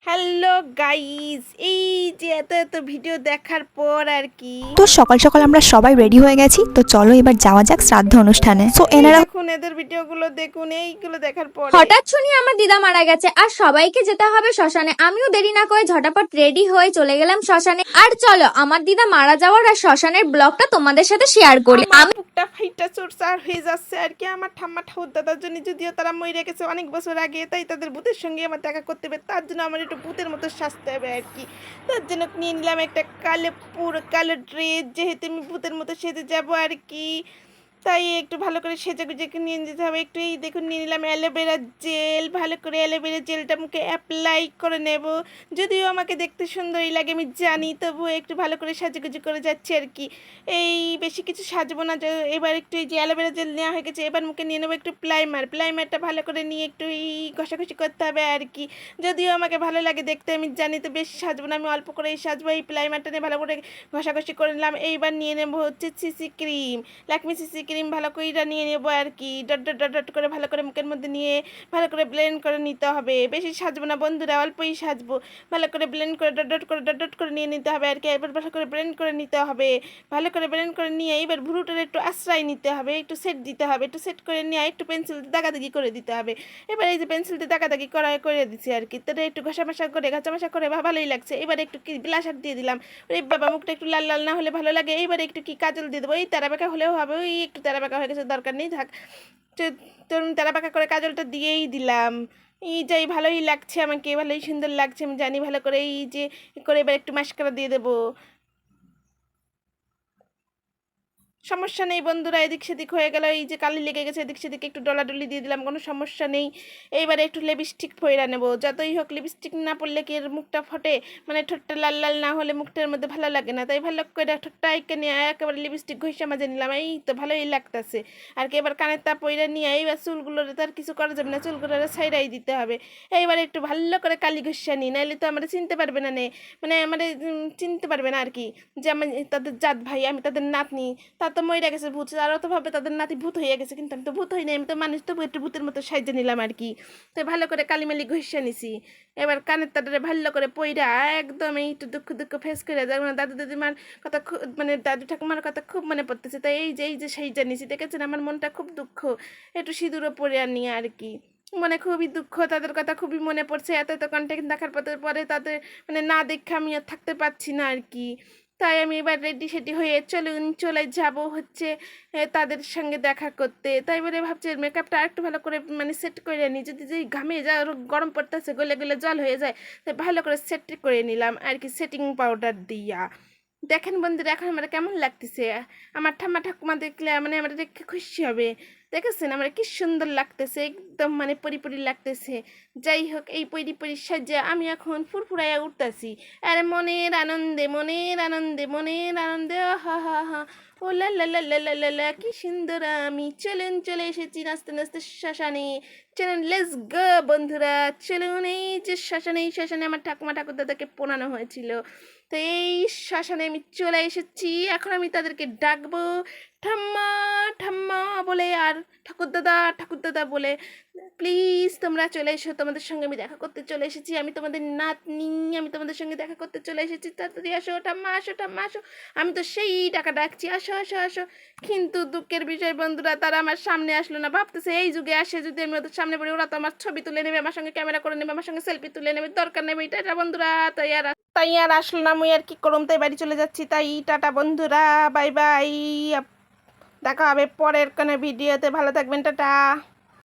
Hello guys, এই যে এত এত ভিডিও দেখার পর আর কি তো সকাল সকাল আমরা সবাই রেডি হয়ে গেছি। তো চলো এবার যাওয়া যাক শ্রাদ্ধ অনুষ্ঠানে। সো এই এনারা দেখুন এদের ভিডিওগুলো দেখুন, এইগুলো দেখার পরে হঠাৎ শুনি আমার দিদা মারা গেছে আর সবাইকে যেতে হবে শ্মশানে। আমিও দেরি না করে ঝটাপট রেডি হয়ে চলে গেলাম শ্মশানে। আর চলো আমার দিদা মারা যাওয়ার আর শ্মশানের ব্লগটা তোমাদের সাথে শেয়ার করি। আমার বুকটা ফাইটা চোরচার হয়ে যাচ্ছে আর কি। আমার ঠাম্মা ঠাকুর দাদার জন্য, যদিও তারা মরে গেছে অনেক বছর আগে, তাই তাদের ভূতের সঙ্গে আমার দেখা করতে হবে। তার জন্য আমার একটু ভূতের মতো সাজতে হবে আর কি। তার জন্য নিয়ে নিলাম একটা কালো ড্রেস, যেহেতু আমি ভূতের মতো সেজে যাবো আর কি। তাই একটু ভালো করে সেজে গুজে নিয়ে নিতে হবে। একটু এই দেখুন নিয়ে নিলাম অ্যালোভেরা জেল। ভালো করে অ্যালোভেরা জেলটা মুখে অ্যাপ্লাই করে নেব। যদিও আমাকে দেখতে সুন্দরই লাগে আমি জানি, তবুও একটু ভালো করে সাজুগুজু করে যাচ্ছি আর কি। এই বেশি কিছু সাজবো না। এবার একটু এই যে অ্যালোভেরা জেল নেওয়া হয়ে গেছে, এবার মুখে নিয়ে নেবো একটু প্লাইমারটা ভালো করে নিয়ে একটু এই ঘষাঘষি করতে হবে আর কি। যদিও আমাকে ভালো লাগে দেখতে আমি জানি, তো বেশি সাজবো না, আমি অল্প করেই সাজবো। এই প্লাইমারটা নিয়ে ভালো করে ঘষাঘষি করে নিলাম। এইবার নিয়ে নেবো হচ্ছে CC cream, Lakme CC cream ভালো করে নিয়ে নেবো আর কি। ডট ডট ডট ডট করে ভালো করে মুখের মধ্যে নিয়ে ভালো করে ব্লেন্ড করে নিতে হবে। বেশি সাজবো না বন্ধুরা, অল্পই সাজবো। ভালো করে ব্লেন্ড করে ডট ডট করে নিয়ে নিতে হবে আর কি। এবার ভালো করে ব্লেন্ড করে নিতে হবে। ভালো করে ব্লেন্ড করে নিয়ে এবার ভ্রুটার একটু আশ্রয় নিতে হবে, একটু সেট দিতে হবে। একটু সেট করে নিয়ে একটু পেন্সিল দিয়ে দাগাদাগি করে দিতে হবে। এবার এই যে পেন্সিল দিয়ে দাগাদাগি করে দিচ্ছি আর কি। তাহলে একটু ঘষামশা করে ভালোই লাগছে। এবার একটু কি ব্লাশার দিয়ে দিলাম। ওই বাবা, মুখটা একটু লাল লাল না হলে ভালো লাগে। এইবার একটু কি কাজল দিয়ে দেবো। এই তেরা বাঁকা হলেও হবে, ওই একটু তেরা বাঁকা হয়ে গেছে, দরকার নেই, থাক। তরুণ তেরা বাঁকা করে কাজলটা দিয়েই দিলাম। এই যাই, ভালোই লাগছে আমাকে, ভালোই সুন্দর লাগছে আমি জানি। ভালো করে এই যে করে এবার একটু মাস্কারা দিয়ে দেবো। সমস্যা নেই বন্ধুরা, এদিক সেদিক হয়ে গেল, এই যে কালি লেগে গেছে এদিক সেদিক একটু ডলাডলি দিয়ে দিলাম, কোনো সমস্যা নেই। এইবারে একটু লিপস্টিক পরে নেবো। যতই হোক লিপস্টিক না পরলে কি এর মুখটা ফটে, মানে ঠোঁটটা লাল লাল না হলে মুখটার মধ্যে ভালো লাগে না। তাই ভালো করে ঠোঁটটা আইকে নিয়ে একেবারে লিপস্টিক ঘষে মাজে নিলাম। এই তো ভালোই লাগতেছে আর কি। এবার কানের তা পরে নিয়ে এইবার চুলগুলোর তো আর কিছু করা যাবে না, চুলগুলোর ছাইড়াই দিতে হবে। এইবার একটু ভালো করে কালি ঘষা নিই, নাহলে তো আমরা চিনতে পারবে না, মানে আমাদের চিনতে পারবে না আর কি, যে আমি তাদের জাত ভাই, আমি তাদের নাতনি। তা তো মরে গেছে ভূত, তারাও তো ভাবে তাদের নাতি ভূত হয়ে গেছে, কিন্তু আমি তো ভূত হই না, আমি তো মানুষ, তবু একটু ভূতের মতো সাইজে নিলাম আর কি। তো ভালো করে কালিমালি ঘষে নিছি। এবার কানের তাদের ভালো করে পইরা একদম এই একটু দুঃখ দুঃখ ফেস করে যেমন দাদু দিদিমার কথা মানে দাদু ঠাকুমার কথা খুব মনে পড়তেছে। তাই এই যে সাইজে নিছি, দেখেছেন আমার মনটা খুব দুঃখ। একটু সিঁদুরও পরে আনি আর কি। মনে খুবই দুঃখ, তাদের কথা খুবই মনে পড়ছে। এত এত কন্টেন্ট দেখার পরে তাদের মানে না দেখে আমি আর থাকতে পারছি না আর কি। তাই আমি এবার রেডি সেডি হয়ে চলে যাব হচ্ছে তাদের সঙ্গে দেখা করতে। তাই বলে ভাবছি মেকআপটা আরেকটু ভালো করে মানে সেট করে নিই, যদি যে ঘামে যা গরম পড়তেছে গলে গলে জল হয়ে যায়, তাই ভালো করে সেট করে নিলাম আর কি, সেটিং পাউডার দিয়া। দেখেন বন্ধুরা এখন আমার কেমন লাগতেছে। আমার ঠাম্মা ঠাকুমা দেখলে মানে আমরা দেখে খুশি হবে। দেখেছেন আমার কি সুন্দর লাগতেছে, একদম মানে পরি লাগতেছে। যাই হোক, এই পরি সাজে আমি এখন ফুরফুরাইয়া উঠতেছি। আরে মনের আনন্দে মনের আনন্দে মনের আনন্দে, হা হা হা। ও লা লা লা লা লা লা লা, কি সুন্দর আমি। চলে এসেছি নাচতে নাচতে শ্মশানে। চলুন লেটস গো বন্ধুরা, চলুন। এই যে শ্মশানে আমার ঠাকুমা ঠাকুর দাদাকে পোড়ানো হয়েছিল, তো এই শ্মশানে আমি চলে এসেছি। এখন আমি তাদেরকে ডাকবো ঠাম্মা ঠাম্মা বলে, আর ঠাকুর দাদা বলে। প্লিজ তোমরা চলে এসো, তোমাদের সঙ্গে আমি দেখা করতে চলে এসেছি। আমি তোমাদের নাতনি, আমি তোমাদের সঙ্গে দেখা করতে চলে এসেছি। তাড়াতাড়ি আসো ঠাম্মা, আসো ঠাম্মা আসো। আমি তো সেই টাকা ডাকছি, আসো আসো আসো। কিন্তু দুঃখের বিষয় বন্ধুরা, তারা আমার সামনে আসলো না। ভাবতেছে এই যুগে আসে যদি আমি ওদের সামনে পড়ি, ওরা তো আমার ছবি তুলে নেবে, আমার সঙ্গে ক্যামেরা করে নেবে, আমার সঙ্গে সেলফি তুলে নেবে, দরকার নেবে এটা বন্ধুরা। তাই আর আসলো না, মুই আর কি করুম, তাই বাড়ি চলে যাচ্ছি। তাই টাটা বন্ধুরা, বাই বাই। দেখা হবে পরের কোনো ভিডিওতে, ভালো থাকবেন, টাটা।